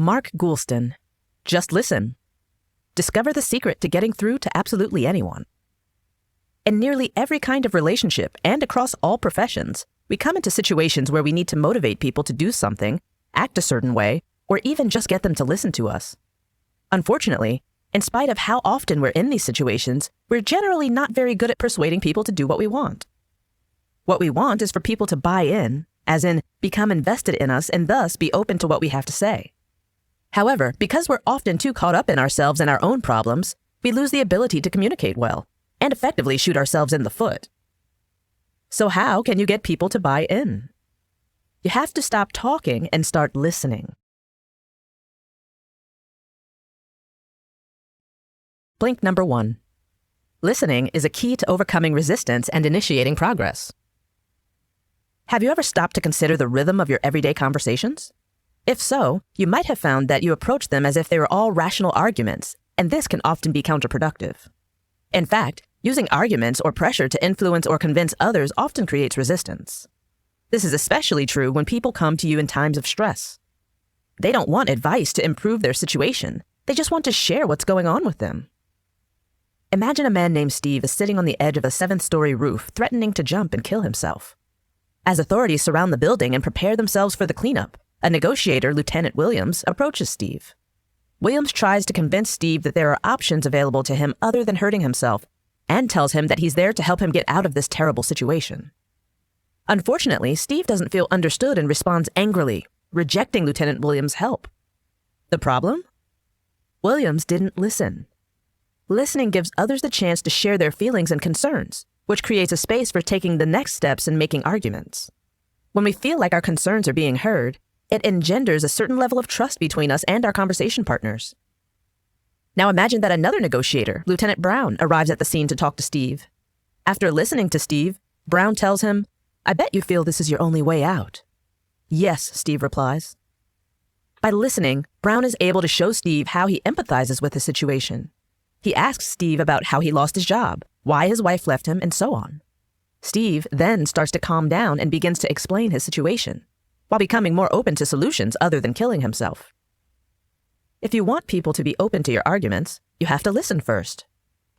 Mark Goulston. Just listen. Discover the secret to getting through to absolutely anyone. In nearly every kind of relationship and across all professions, we come into situations where we need to motivate people to do something, act a certain way, or even just get them to listen to us. Unfortunately, in spite of how often we're in these situations, we're generally not very good at persuading people to do what we want. What we want is for people to buy in, as in become invested in us and thus be open to what we have to say. However, because we're often too caught up in ourselves and our own problems, we lose the ability to communicate well and effectively shoot ourselves in the foot. So how can you get people to buy in? You have to stop talking and start listening. Blink number 1. Listening is a key to overcoming resistance and initiating progress. Have you ever stopped to consider the rhythm of your everyday conversations? If so, you might have found that you approach them as if they were all rational arguments, and this can often be counterproductive. In fact, using arguments or pressure to influence or convince others often creates resistance. This is especially true when people come to you in times of stress. They don't want advice to improve their situation. They just want to share what's going on with them. Imagine a man named Steve is sitting on the edge of a 7th-story roof, threatening to jump and kill himself. As authorities surround the building and prepare themselves for the cleanup, a negotiator, Lieutenant Williams, approaches Steve. Williams tries to convince Steve that there are options available to him other than hurting himself, and tells him that he's there to help him get out of this terrible situation. Unfortunately, Steve doesn't feel understood and responds angrily, rejecting Lieutenant Williams' help. The problem? Williams didn't listen. Listening gives others the chance to share their feelings and concerns, which creates a space for taking the next steps in making arguments. When we feel like our concerns are being heard, it engenders a certain level of trust between us and our conversation partners. Now imagine that another negotiator, Lieutenant Brown, arrives at the scene to talk to Steve. After listening to Steve, Brown tells him, "I bet you feel this is your only way out." "Yes," Steve replies. By listening, Brown is able to show Steve how he empathizes with the situation. He asks Steve about how he lost his job, why his wife left him, and so on. Steve then starts to calm down and begins to explain his situation, while becoming more open to solutions other than killing himself. If you want people to be open to your arguments, you have to listen first.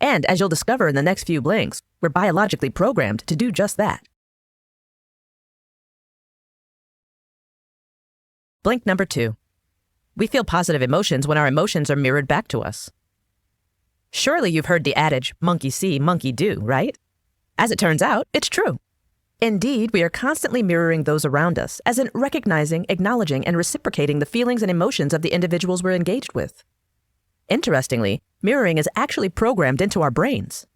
And as you'll discover in the next few blinks, we're biologically programmed to do just that. Blink number 2. We feel positive emotions when our emotions are mirrored back to us. Surely you've heard the adage, monkey see, monkey do, right? As it turns out, it's true. Indeed, we are constantly mirroring those around us, as in recognizing, acknowledging, and reciprocating the feelings and emotions of the individuals we're engaged with. Interestingly, mirroring is actually programmed into our brains.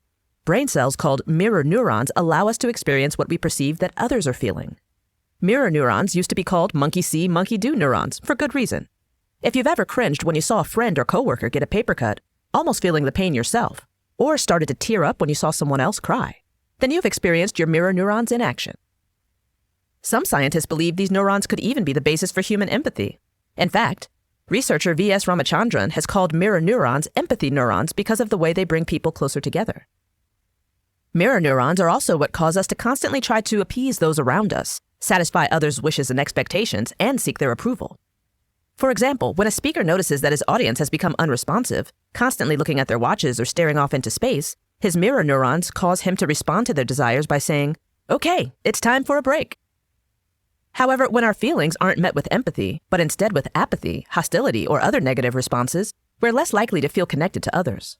Brain cells called mirror neurons allow us to experience what we perceive that others are feeling. Mirror neurons used to be called monkey see, monkey do neurons, for good reason. If you've ever cringed when you saw a friend or coworker get a paper cut, almost feeling the pain yourself, or started to tear up when you saw someone else cry, then you've experienced your mirror neurons in action. Some scientists believe these neurons could even be the basis for human empathy. In fact, researcher V.S. Ramachandran has called mirror neurons empathy neurons because of the way they bring people closer together. Mirror neurons are also what cause us to constantly try to appease those around us, satisfy others' wishes and expectations, and seek their approval. For example, when a speaker notices that his audience has become unresponsive, constantly looking at their watches or staring off into space, his mirror neurons cause him to respond to their desires by saying, "Okay, it's time for a break." However, when our feelings aren't met with empathy, but instead with apathy, hostility, or other negative responses, we're less likely to feel connected to others.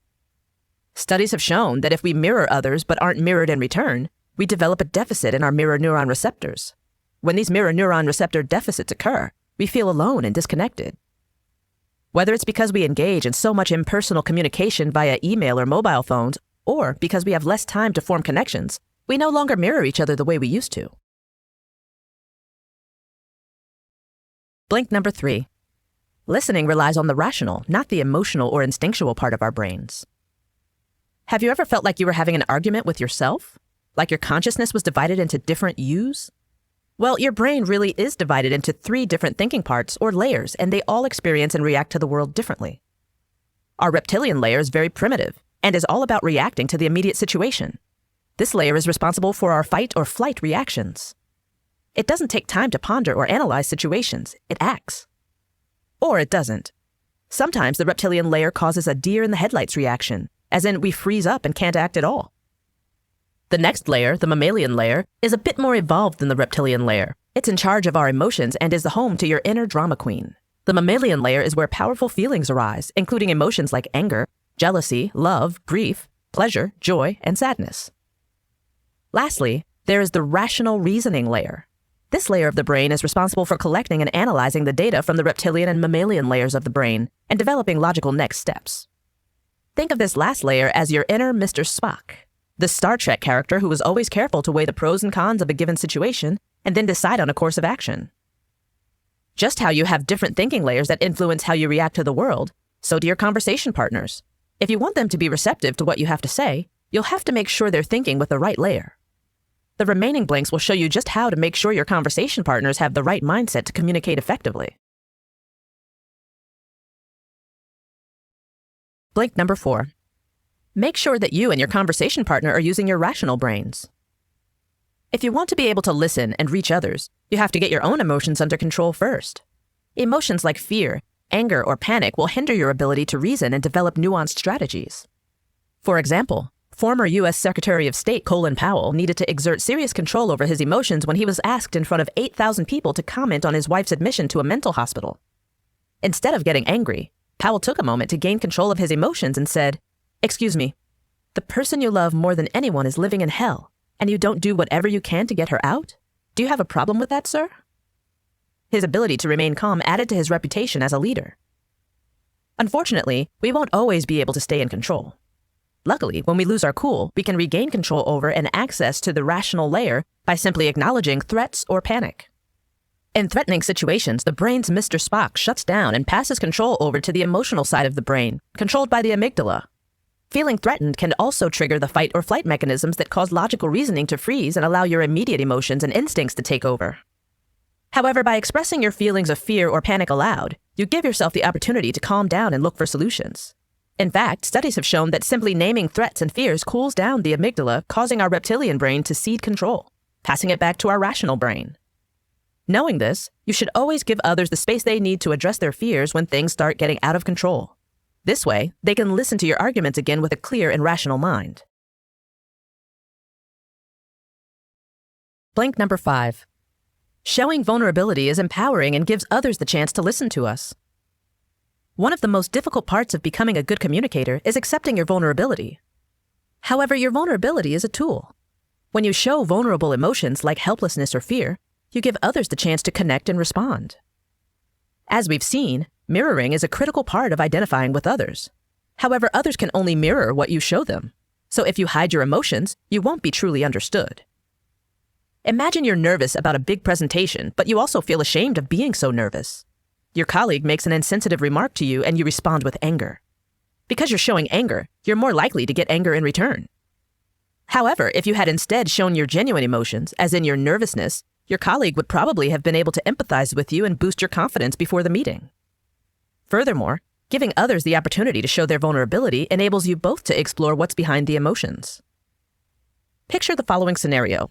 Studies have shown that if we mirror others but aren't mirrored in return, we develop a deficit in our mirror neuron receptors. When these mirror neuron receptor deficits occur, we feel alone and disconnected. Whether it's because we engage in so much impersonal communication via email or mobile phones, or because we have less time to form connections, we no longer mirror each other the way we used to. Blink number 3. Listening relies on the rational, not the emotional or instinctual part of our brains. Have you ever felt like you were having an argument with yourself? Like your consciousness was divided into different yous? Well, your brain really is divided into 3 different thinking parts or layers, and they all experience and react to the world differently. Our reptilian layer is very primitive and is all about reacting to the immediate situation. This layer is responsible for our fight or flight reactions. It doesn't take time to ponder or analyze situations, it acts. or it doesn't. Sometimes the reptilian layer causes a deer in the headlights reaction, as in we freeze up and can't act at all. The next layer, the mammalian layer, is a bit more evolved than the reptilian layer. It's in charge of our emotions and is the home to your inner drama queen. The mammalian layer is where powerful feelings arise, including emotions like anger, jealousy, love, grief, pleasure, joy, and sadness. Lastly, there is the rational reasoning layer. This layer of the brain is responsible for collecting and analyzing the data from the reptilian and mammalian layers of the brain and developing logical next steps. Think of this last layer as your inner Mr. Spock, the Star Trek character who was always careful to weigh the pros and cons of a given situation and then decide on a course of action. Just how you have different thinking layers that influence how you react to the world, so do your conversation partners. If you want them to be receptive to what you have to say, you'll have to make sure they're thinking with the right layer. The remaining blanks will show you just how to make sure your conversation partners have the right mindset to communicate effectively. Blank number 4. Make sure that you and your conversation partner are using your rational brains. If you want to be able to listen and reach others, you have to get your own emotions under control first. Emotions like fear, anger, or panic will hinder your ability to reason and develop nuanced strategies. For example, former U.S. Secretary of State Colin Powell needed to exert serious control over his emotions when he was asked in front of 8,000 people to comment on his wife's admission to a mental hospital. Instead of getting angry, Powell took a moment to gain control of his emotions and said, "Excuse me, the person you love more than anyone is living in hell, and you don't do whatever you can to get her out? Do you have a problem with that, sir?" His ability to remain calm added to his reputation as a leader. Unfortunately, we won't always be able to stay in control. Luckily, when we lose our cool, we can regain control over and access to the rational layer by simply acknowledging threats or panic. In threatening situations, the brain's Mr. Spock shuts down and passes control over to the emotional side of the brain, controlled by the amygdala. Feeling threatened can also trigger the fight or flight mechanisms that cause logical reasoning to freeze and allow your immediate emotions and instincts to take over. However, by expressing your feelings of fear or panic aloud, you give yourself the opportunity to calm down and look for solutions. In fact, studies have shown that simply naming threats and fears cools down the amygdala, causing our reptilian brain to cede control, passing it back to our rational brain. Knowing this, you should always give others the space they need to address their fears when things start getting out of control. This way, they can listen to your arguments again with a clear and rational mind. Blank number 5. Showing vulnerability is empowering and gives others the chance to listen to us. One of the most difficult parts of becoming a good communicator is accepting your vulnerability. However, your vulnerability is a tool. When you show vulnerable emotions like helplessness or fear, you give others the chance to connect and respond. As we've seen, mirroring is a critical part of identifying with others. However, others can only mirror what you show them. So if you hide your emotions, you won't be truly understood. Imagine you're nervous about a big presentation, but you also feel ashamed of being so nervous. Your colleague makes an insensitive remark to you and you respond with anger. Because you're showing anger, you're more likely to get anger in return. However, if you had instead shown your genuine emotions, as in your nervousness, your colleague would probably have been able to empathize with you and boost your confidence before the meeting. Furthermore, giving others the opportunity to show their vulnerability enables you both to explore what's behind the emotions. Picture the following scenario.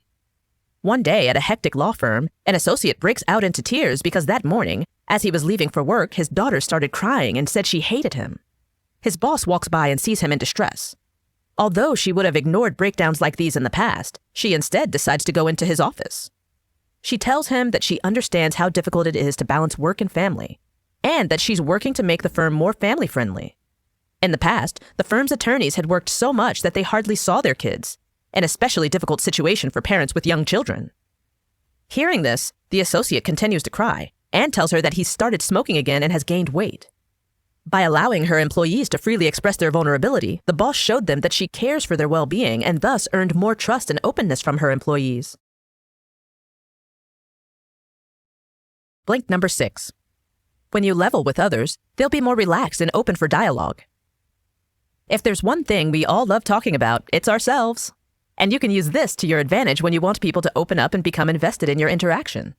One day at a hectic law firm, an associate breaks out into tears because that morning, as he was leaving for work, his daughter started crying and said she hated him. His boss walks by and sees him in distress. Although she would have ignored breakdowns like these in the past, she instead decides to go into his office. She tells him that she understands how difficult it is to balance work and family, and that she's working to make the firm more family-friendly. In the past, the firm's attorneys had worked so much that they hardly saw their kids, an especially difficult situation for parents with young children. Hearing this, the associate continues to cry and tells her that he's started smoking again and has gained weight. By allowing her employees to freely express their vulnerability, the boss showed them that she cares for their well-being and thus earned more trust and openness from her employees. Blank number 6. When you level with others, they'll be more relaxed and open for dialogue. If there's one thing we all love talking about, it's ourselves. And you can use this to your advantage when you want people to open up and become invested in your interaction.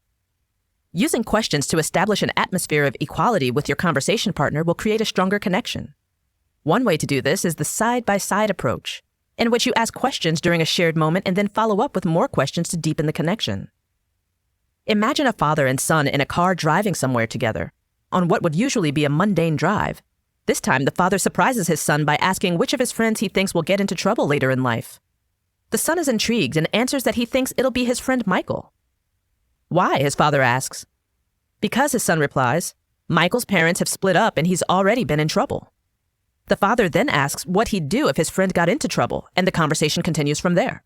Using questions to establish an atmosphere of equality with your conversation partner will create a stronger connection. One way to do this is the side-by-side approach, in which you ask questions during a shared moment and then follow up with more questions to deepen the connection. Imagine a father and son in a car driving somewhere together. on what would usually be a mundane drive. This time, the father surprises his son by asking which of his friends he thinks will get into trouble later in life. The son is intrigued and answers that he thinks it'll be his friend Michael. Why, his father asks. Because, his son replies, Michael's parents have split up and he's already been in trouble. The father then asks what he'd do if his friend got into trouble, and the conversation continues from there.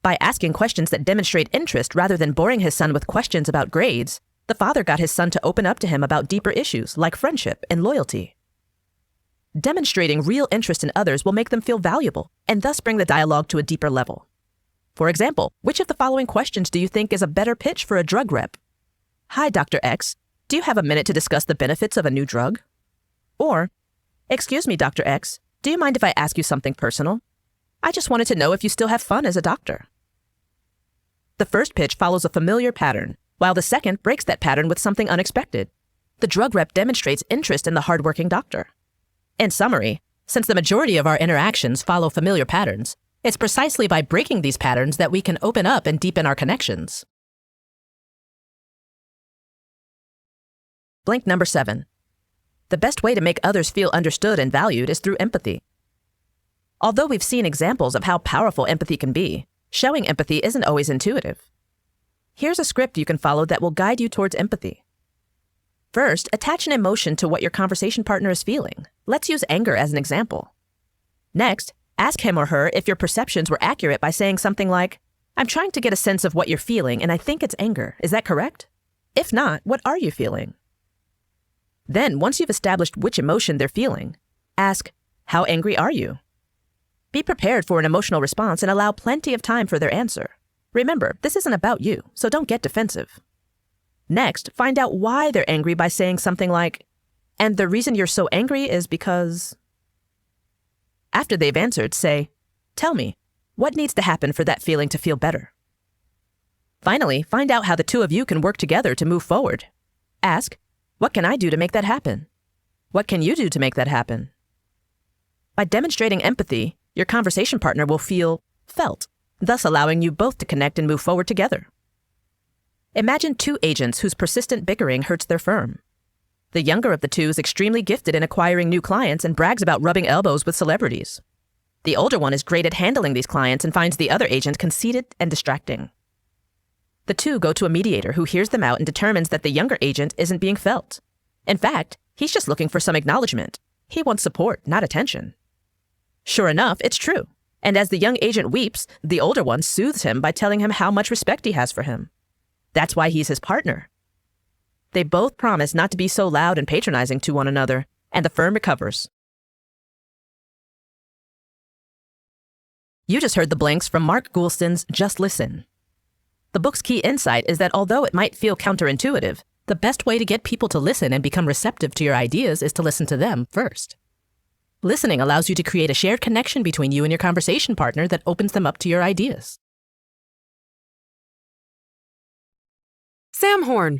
By asking questions that demonstrate interest rather than boring his son with questions about grades, the father got his son to open up to him about deeper issues like friendship and loyalty. Demonstrating real interest in others will make them feel valuable and thus bring the dialogue to a deeper level. For example, which of the following questions do you think is a better pitch for a drug rep? Hi, Dr. X. Do you have a minute to discuss the benefits of a new drug? Or, excuse me, Dr. X. Do you mind if I ask you something personal? I just wanted to know if you still have fun as a doctor. The first pitch follows a familiar pattern, while the second breaks that pattern with something unexpected. The drug rep demonstrates interest in the hardworking doctor. In summary, since the majority of our interactions follow familiar patterns, it's precisely by breaking these patterns that we can open up and deepen our connections. Blink number 7. The best way to make others feel understood and valued is through empathy. Although we've seen examples of how powerful empathy can be, showing empathy isn't always intuitive. Here's a script you can follow that will guide you towards empathy. First, attach an emotion to what your conversation partner is feeling. Let's use anger as an example. Next, ask him or her if your perceptions were accurate by saying something like, I'm trying to get a sense of what you're feeling and I think it's anger. Is that correct? If not, what are you feeling? Then, once you've established which emotion they're feeling, ask, how angry are you? Be prepared for an emotional response and allow plenty of time for their answer. Remember, this isn't about you, so don't get defensive. Next, find out why they're angry by saying something like, and the reason you're so angry is because... After they've answered, say, tell me, what needs to happen for that feeling to feel better? Finally, find out how the two of you can work together to move forward. Ask, what can I do to make that happen? What can you do to make that happen? By demonstrating empathy, your conversation partner will feel felt, thus allowing you both to connect and move forward together. Imagine two agents whose persistent bickering hurts their firm. The younger of the two is extremely gifted in acquiring new clients and brags about rubbing elbows with celebrities. The older one is great at handling these clients and finds the other agent conceited and distracting. The two go to a mediator who hears them out and determines that the younger agent isn't being felt. In fact, he's just looking for some acknowledgement. He wants support, not attention. Sure enough, it's true. And as the young agent weeps, the older one soothes him by telling him how much respect he has for him. That's why he's his partner. They both promise not to be so loud and patronizing to one another, and the firm recovers. You just heard the blinks from Mark Goulston's Just Listen. The book's key insight is that although it might feel counterintuitive, the best way to get people to listen and become receptive to your ideas is to listen to them first. Listening allows you to create a shared connection between you and your conversation partner that opens them up to your ideas. Sam Horn,